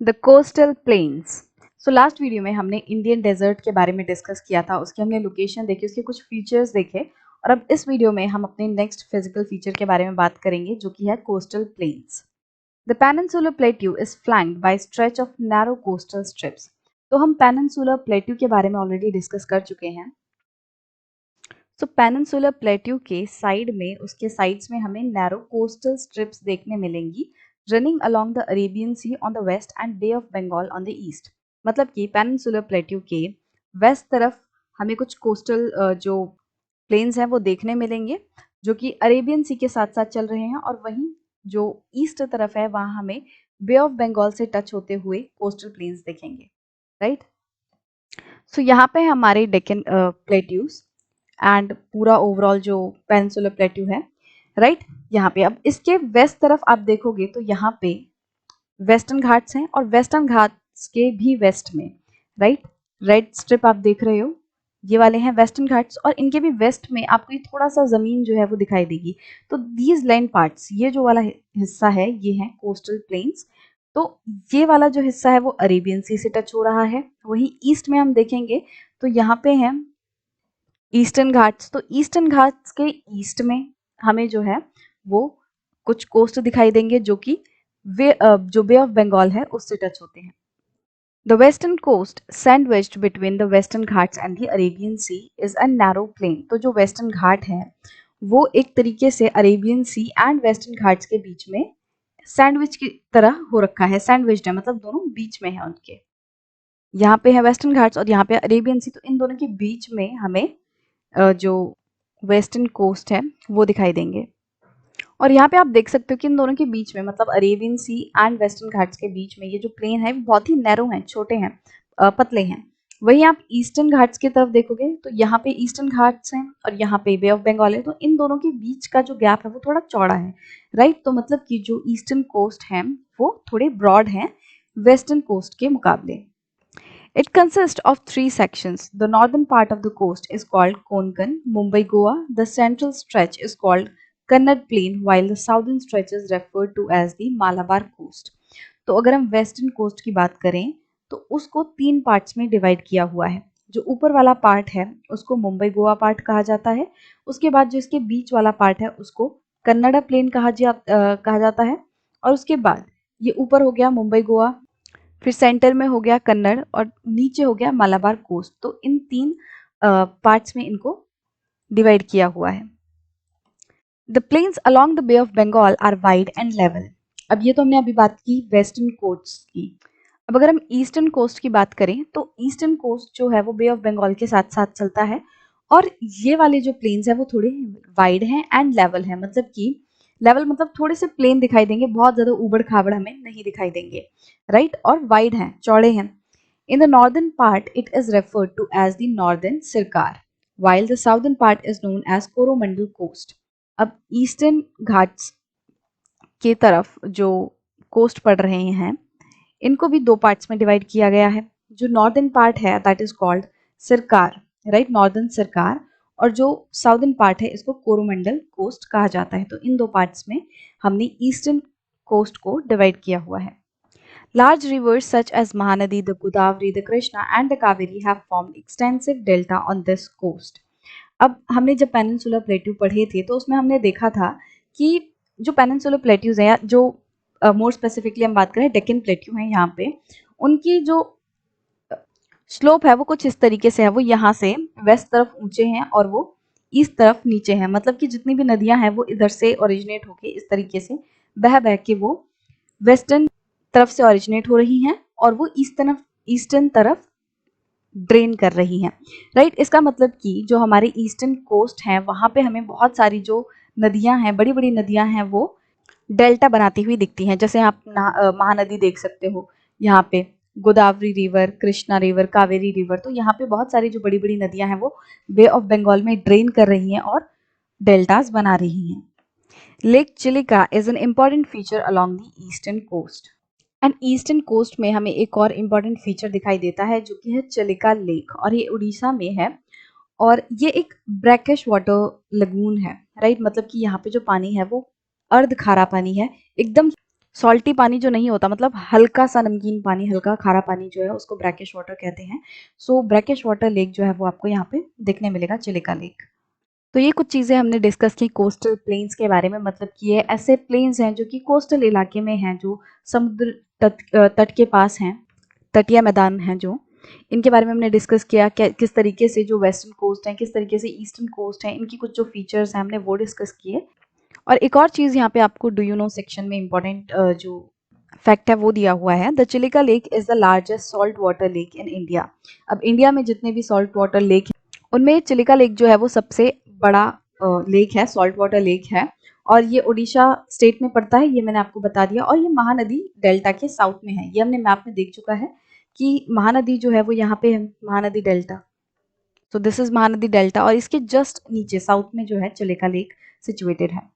The coastal planes. So last video में हमने Indian desert के बारे में डिस्कस किया था, उसकी हमने लोकेशन देखी, उसके कुछ फीचर्स देखे और अब इस वीडियो में हम अपने नेक्स्ट फिजिकल फीचर के बारे में बात करेंगे जो कि है coastal plains. The peninsular plateau is flanked by stretch of narrow coastal strips. तो हम पेनिनसुलर प्लेट्यू के बारे में ऑलरेडी डिस्कस कर चुके हैं। सो पेनिनसुलर प्लेट्यू के साइड में, उसके साइड्स में हमें नैरो कोस्टल स्ट्रिप्स देखने मिलेंगी running along the Arabian Sea on the west and Bay of Bengal on the east. मतलब कि पेनिनसुलर प्लेट्यू के वेस्ट तरफ हमें कुछ कोस्टल जो प्लेन्स हैं वो देखने मिलेंगे जो कि अरेबियन सी के साथ साथ चल रहे हैं, और वहीं जो ईस्ट तरफ है वहाँ हमें बे ऑफ बंगाल से टच होते हुए कोस्टल प्लेन्स देखेंगे, राइट। सो यहाँ पे हमारे डेक्कन प्लेट्यूज एंड पूरा ओवरऑल जो पेनिनसुलर प्लेट्यू है, राइट। यहाँ पे अब इसके वेस्ट तरफ आप देखोगे तो यहाँ पे वेस्टर्न घाट्स हैं और वेस्टर्न घाट्स के भी वेस्ट में, राइट, रेड स्ट्रिप आप देख रहे हो, ये वाले हैं वेस्टर्न घाट्स और इनके भी वेस्ट में आपको थोड़ा सा जमीन जो है वो दिखाई देगी। तो दीज लैंड पार्ट्स, ये जो वाला हिस्सा है ये है कोस्टल प्लेन्स। तो ये वाला जो हिस्सा है वो अरेबियन सी से टच हो रहा है। वहीं ईस्ट में हम देखेंगे तो यहाँ पे है ईस्टर्न घाट्स। तो ईस्टर्न घाट्स के ईस्ट में हमें जो है वो कुछ कोस्ट दिखाई देंगे जो कि जो बे ऑफ बंगाल है उससे टच होते हैं। The western coast sandwiched between the Western Ghats and the Arabian Sea is a narrow plain. तो जो वेस्टर्न घाट है वो एक तरीके से Arabian Sea and Western Ghats के बीच में सैंडविच की तरह हो रखा है, सैंडविच्ड है, मतलब दोनों बीच में है उनके। यहाँ पे है वेस्टर्न घाट्स और यहाँ पे अरेबियन सी, तो इन दोनों के बीच में हमें जो वेस्टर्न कोस्ट है वो दिखाई देंगे। और यहाँ पे आप देख सकते हो कि इन दोनों के बीच में, मतलब Arabian Sea and Western Ghats के बीच में ये जो प्लेन है बहुत ही नैरो हैं, छोटे हैं, पतले हैं। वहीं आप ईस्टर्न घाट्स की तरफ देखोगे तो यहाँ पे ईस्टर्न घाट्स हैं और यहाँ पे बे ऑफ बंगाल है, तो इन दोनों के बीच का जो गैप है वो थोड़ा चौड़ा है, राइट। तो मतलब कि जो ईस्टर्न कोस्ट है वो थोड़े ब्रॉड हैं वेस्टर्न कोस्ट के मुकाबले। It consists of three sections. The northern part of the coast is called Konkan, Mumbai, Goa. The central stretch is called Kannad Plain, while the southern stretch is referred to as the Malabar coast. तो अगर हम western coast की बात करें तो उसको तीन parts में डिवाइड किया हुआ है। जो ऊपर वाला पार्ट है उसको मुंबई गोवा पार्ट कहा जाता है। उसके बाद जो इसके बीच वाला पार्ट है उसको कन्नड़ा प्लेन कहा जाता है। और उसके बाद ये ऊपर हो गया मुंबई गोवा, फिर सेंटर में हो गया कन्नड़ और नीचे हो गया मालाबार कोस्ट। तो इन तीन पार्ट्स में इनको डिवाइड किया हुआ है। The plains along the Bay of Bengal are wide and level. अब ये तो हमने अभी बात की वेस्टर्न कोस्ट की। अब अगर हम ईस्टर्न कोस्ट की बात करें तो ईस्टर्न कोस्ट जो है वो बे ऑफ बंगाल के साथ साथ चलता है और ये वाले जो प्लेन्स है वो थोड़े वाइड हैं एंड लेवल है। मतलब कि लेवल मतलब थोड़े से प्लेन दिखाई देंगे, बहुत ज्यादा उबड़ खाबड़ हमें नहीं दिखाई देंगे, राइट। और वाइड हैं, चौड़े हैं। In the northern part it is referred to as the northern Circar, while the southern part is known as Coromandel coast. अब ईस्टर्न घाट्स के तरफ जो कोस्ट पड़ रहे हैं इनको भी दो पार्ट्स में डिवाइड किया गया है। जो नॉर्दर्न पार्ट है that is called Circar, right, northern Circar, और जो साउदर्न पार्ट है इसको कोरोमंडल कोस्ट कहा जाता है। तो इन दो पार्ट्स में हमने ईस्टर्न कोस्ट को डिवाइड किया हुआ है। Large rivers such as Mahanadi, the Godavari, the Krishna and the Kaveri have formed extensive delta on this coast. अब हमने जब पेनिनसुलर प्लेट्यू पढ़े थे तो उसमें हमने देखा था कि जो पेनिनसुलर प्लेट्यूज हैं, जो मोर स्पेसिफिकली हम बात करें डेक्कन प्लेट्यू हैं, यहाँ पे उनकी जो स्लोप है वो कुछ इस तरीके से है। वो यहाँ से वेस्ट तरफ ऊंचे हैं और वो ईस्ट तरफ नीचे हैं। मतलब कि जितनी भी नदियां हैं वो इधर से ओरिजिनेट होके इस तरीके से बह बह के वो वेस्टर्न तरफ से ओरिजिनेट हो रही हैं और वो ईस्टर्न तरफ ड्रेन कर रही हैं, राइट। इसका मतलब कि जो हमारे ईस्टर्न कोस्ट हैं वहाँ पे हमें बहुत सारी जो नदियां हैं, बड़ी बड़ी नदियां हैं, वो डेल्टा बनाती हुई दिखती हैं। जैसे आप महानदी देख सकते हो, यहाँ पे Godavari river, Krishna river, Kaveri river. तो यहाँ पे बहुत सारी जो बड़ी बड़ी नदियां हैं वो बे ऑफ बंगाल में ड्रेन कर रही हैं और डेल्टास बना रही हैं। Lake Chilika is an important feature along the eastern coast. And eastern coast में हमें एक और इम्पॉर्टेंट फीचर दिखाई देता है जो कि है चिलिका लेक, और ये उड़ीसा में है और ये एक ब्रैकिश वाटर लगून है, राइट। मतलब कि यहाँ पे जो पानी है वो अर्ध खारा पानी है, एकदम सॉल्टी पानी जो नहीं होता, मतलब हल्का सा नमकीन पानी, हल्का खारा पानी जो है उसको ब्रैकिश वाटर कहते हैं। सो ब्रैकिश वाटर लेक जो है वो आपको यहाँ पे देखने मिलेगा, चिलिका लेक। तो ये कुछ चीज़ें हमने डिस्कस की कोस्टल प्लेन्स के बारे में, मतलब कि ये ऐसे प्लेन्स हैं जो कि कोस्टल इलाके में हैं, जो समुद्र तट के पास हैं, तटीय मैदान हैं जो। इनके बारे में हमने डिस्कस किया किस तरीके से जो वेस्टर्न कोस्ट है, किस तरीके से ईस्टर्न कोस्ट है, इनकी कुछ जो फीचर्स हैं हमने वो डिस्कस किए। और एक और चीज़ यहाँ पे आपको डू यू नो सेक्शन में इम्पोर्टेंट जो फैक्ट है वो दिया हुआ है। The Chilika lake is the largest salt water lake in India. अब इंडिया में जितने भी सॉल्ट वाटर लेक हैं उनमें चिलिका लेक जो है वो सबसे बड़ा लेक है, सॉल्ट वाटर लेक है। और ये उड़ीसा स्टेट में पड़ता है, ये मैंने आपको बता दिया। और ये महानदी डेल्टा के साउथ में है, ये हमने मैप में देख चुका है कि महानदी जो है वो यहाँ पे है, महानदी डेल्टा। तो दिस इज महानदी डेल्टा, और इसके जस्ट नीचे साउथ में जो है चिलिका लेक सिचुएटेड है।